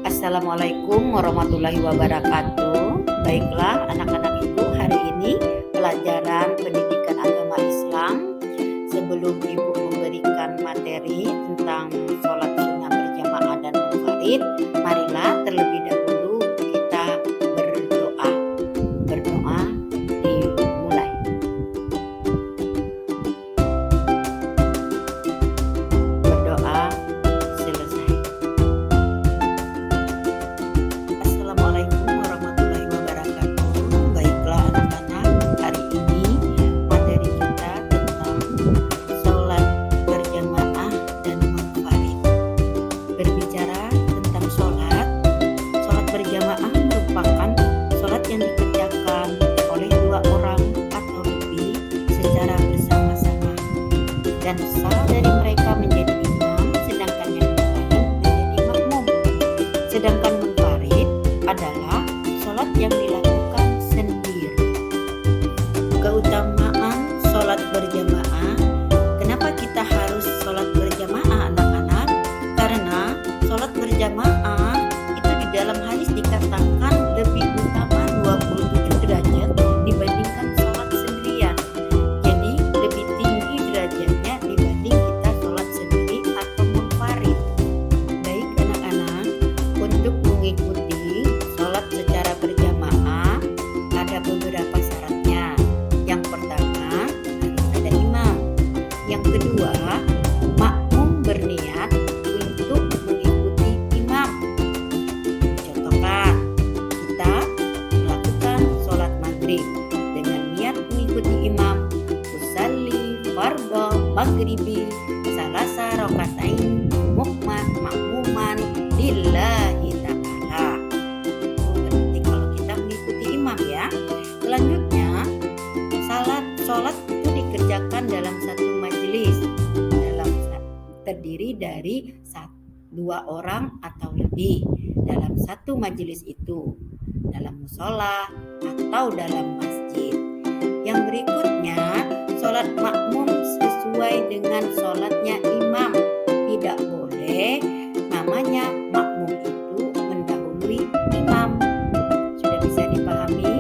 Assalamualaikum warahmatullahi wabarakatuh. Baiklah anak-anak ibu, hari ini pelajaran pendidikan agama Islam. Sebelum ibu memberikan materi tentang sholat sunnah berjamaah dan munfarid, marilah terlebih dahulu kita berdoa. Berdoa dimulai. Berdoa selesai. Assalamualaikum warahmatullahi wabarakatuh. Baiklah anak-anak, hari ini materi kita tentang sholat berjamaah dan munfarid. Berbicara tentang sholat berjamaah merupakan sholat yang dikerjakan oleh dua orang atau lebih secara bersama-sama, dan salah dari mereka menjadi imam, sedangkan yang lain menjadi makmum. Sedangkan munfarid adalah sholat yang dilakukan sendiri. Keutamaan sholat berjamaah. Kenapa kita harus sholat berjamaah, anak-anak? Karena sholat berjamaah itu di dalam hadis dikatakan lebih utama 27 derajat dibandingkan sholat sendirian. Jadi lebih tinggi derajatnya dibanding kita sholat sendiri atau munfarid. Baik anak-anak, untuk mengikuti sholat secara berjamaah ada beberapa syaratnya. Yang pertama, harus ada imam. Yang kedua, makmum berniat untuk mengikuti imam. Contohkan, kita melakukan sholat maghrib dengan niat mengikuti imam. Usalli fardhu maghribi salasa rakatain makmuman lillahi ta'ala. Berarti kalau kita mengikuti imam ya. Selanjutnya, sholat itu dikerjakan dalam satu majelis, terdiri dari dua orang atau lebih dalam satu majelis itu, dalam mushola atau dalam masjid. Yang berikutnya, sholat makmum sesuai dengan sholatnya imam. Tidak boleh namanya makmum itu mendahului imam. Sudah bisa dipahami?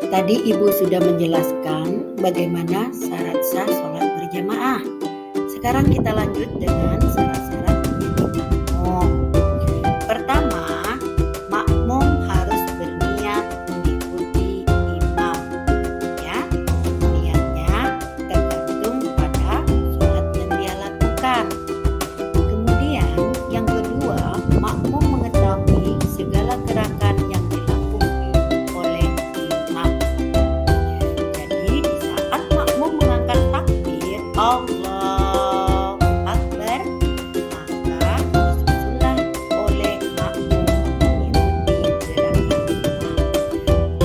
Tadi ibu sudah menjelaskan bagaimana syarat sah sholat berjamaah. Sekarang kita lanjut dengan syarat-syarat menjadi makmum. Pertama, makmum harus berniat mengikuti imam. Ya, niatnya tergantung pada sholat yang dia lakukan. Kemudian yang kedua, makmum mengetahui segala gerakan yang dilakukan oleh imam. Jadi di saat makmum mengangkat takbir Allahu Akbar, maka disusullah oleh makmum mengikuti gerakan imam.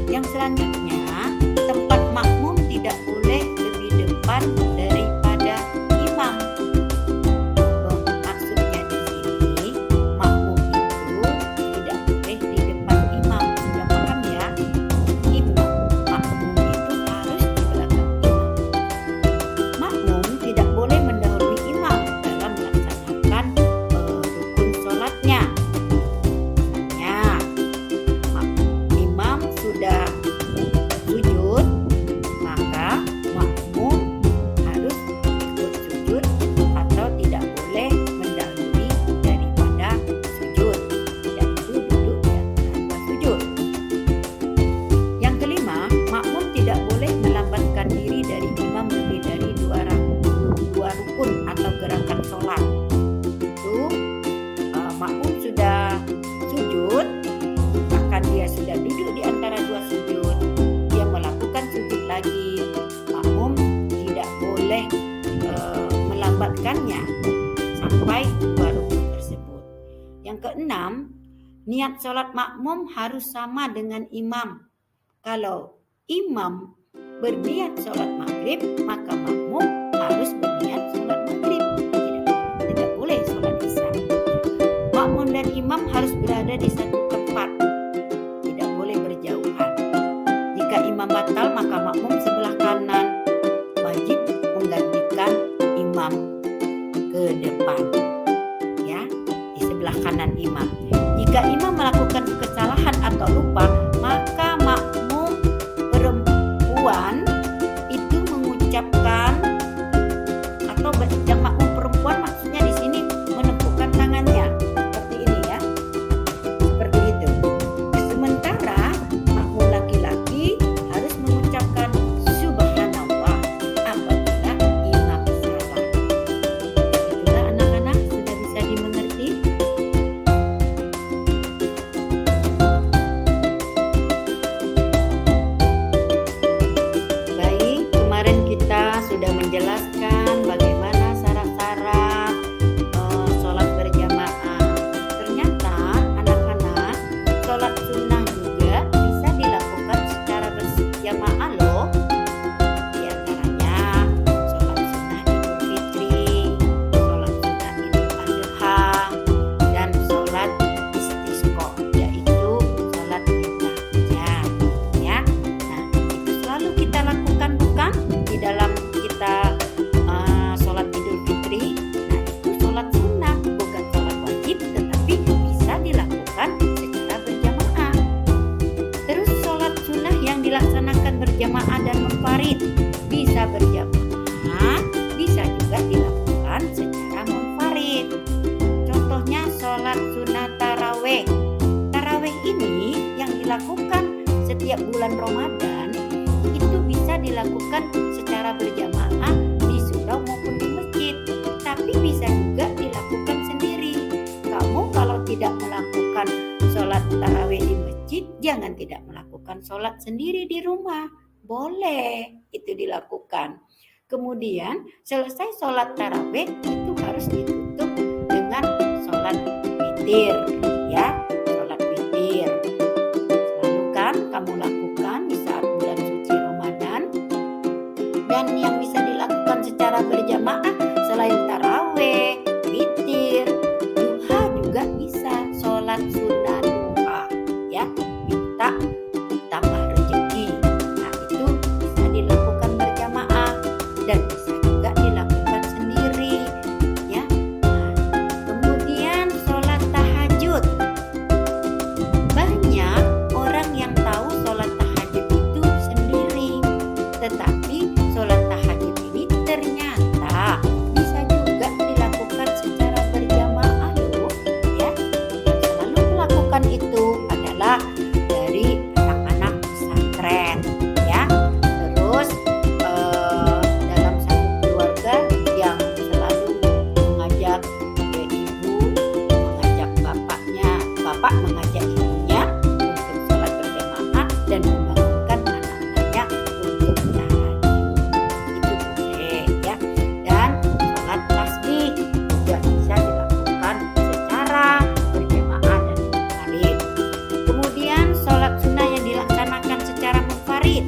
Yang selanjutnya, tempat makmum tidak boleh lebih depan daripada imam. Maksudnya di sini, makmum itu tidak boleh di depan imam. Sudah paham ya? Makmum itu harus di belakang imam. Makmum tidak boleh mendahului imam dalam melaksanakan rukun sholatnya. Misalnya, imam sudah sujud, maka makmum harus ikut sujud atau tidak boleh mendahului daripada sujud, yaitu duduk di antara dua sujud. Yang kelima, makmum tidak boleh melambatkan diri dari imam lebih dari dua rukun atau gerakan sholat. Itu makmum sudah sujud, bahkan dia sudah duduk di antara dua sujud, dia melakukan sujud lagi, makmum tidak boleh melambatkannya sampai dua rukun tersebut. Yang keenam, niat sholat makmum harus sama dengan imam. Kalau imam berniat sholat maghrib, maka makmum harus berniat sholat maghrib. Tidak boleh sholat isya. Makmum dan imam harus berada di satu tempat, tidak boleh berjauhan. Jika imam batal, maka makmum sebelah kanan wajib menggantikan imam ke depan. Ya, di sebelah sebelah kanan imam. Jika imam melakukan kesalahan atau lupa, maka makmum perempuan itu mengucapkan, atau yang makmum perempuan maksudnya di sini menepukkan tangannya seperti ini ya, seperti itu. Sementara makmum laki-laki harus mengucapkan subhanallah apabila imam salah. Itulah anak-anak, sudah bisa dimengerti? Baik, kemarin kita sudah menjelaskan bagaimana syarat-syarat sholat berjamaah. Ternyata anak-anak, sholat sunnah juga bisa dilakukan secara berjamaah loh. Di antaranya sholat sunnah Idul Fitri, sholat sunnah Idul Adha, dan sholat istisqa, yaitu sholat minta hujan ya. Nah, itu selalu kita lakukan bukan di dalam kita sholat Idul Fitri. Nah, itu sholat sunnah, bukan sholat wajib, tetapi bisa dilakukan secara berjamaah. Terus sholat sunnah yang dilaksanakan berjamaah dan munfarid bisa berjamaah, bisa juga dilakukan secara munfarid. Contohnya sholat sunnah taraweh. Taraweh ini yang dilakukan setiap bulan Ramadan itu bisa dilakukan secara berjamaah di surau maupun di masjid, tapi bisa juga dilakukan sendiri. Kamu kalau tidak melakukan sholat tarawih di masjid, jangan tidak melakukan sholat sendiri di rumah. Boleh itu dilakukan. Kemudian selesai sholat tarawih itu harus ditutup dengan sholat witir ya, sholat witir. Selalu kan kamu lakukan di saat bulan suci Ramadan. Dan yang bisa dilakukan secara berjamaah selain taraweh, witir, duha juga bisa, sholat sunnah duha ya, minta tambah rezeki. Nah, itu bisa dilakukan berjamaah dan bisa juga dilakukan sendiri ya. Nah, kemudian sholat tahajud. Banyak orang yang tahu sholat tahajud itu sendiri, tetapi sholat tahajud ini ternyata bisa juga dilakukan secara berjamaah loh ya. Yang selalu melakukan itu adalah dari anak-anak pesantren ya. Terus dalam satu keluarga yang selalu mengajak ibu, mengajak bapaknya, bapak mengajak ibunya untuk sholat berjamaah dan membangunkan anak-anaknya untuk tahajud. Itu boleh ya. Dan sholat tasbih juga bisa dilakukan secara berjamaah dan munfarid. Kemudian sholat sunnah yang dilaksanakan secara munfarid,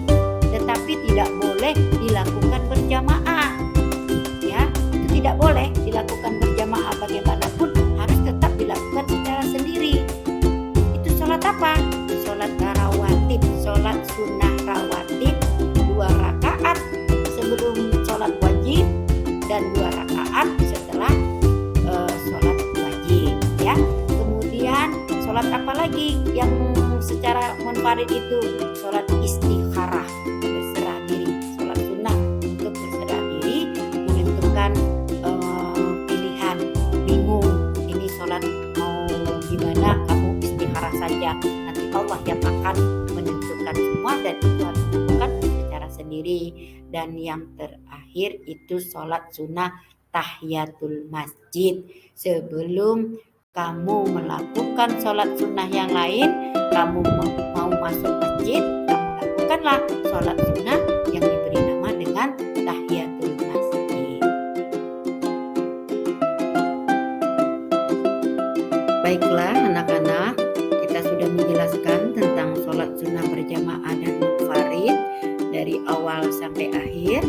tetapi tidak boleh dilakukan berjamaah ya. Itu tidak boleh dilakukan berjamaah, bagaimanapun harus tetap dilakukan secara sendiri. Itu sholat apa? Sholat rawatib, sholat sunnah rawatib 2 rakaat sebelum sholat wajib dan 2 rakaat setelah sholat wajib ya. Kemudian sholat apa lagi yang secara munfarid itu? Sholat istikharah, berserah diri, sholat sunnah untuk berserah diri, menentukan pilihan, bingung ini sholat mau gimana, kamu istikharah saja, nanti Allah yang akan menentukan semua dan itu harus dilakukan secara sendiri. Dan yang terakhir itu sholat sunnah tahiyatul masjid. Sebelum kamu melakukan sholat sunnah yang lain, kamu mau masuk masjid, kamu lakukanlah sholat sunnah yang diberi nama dengan tahiyatul masjid. Baiklah anak-anak, kita sudah menjelaskan tentang sholat sunnah berjamaah dan munfarid dari awal sampai akhir.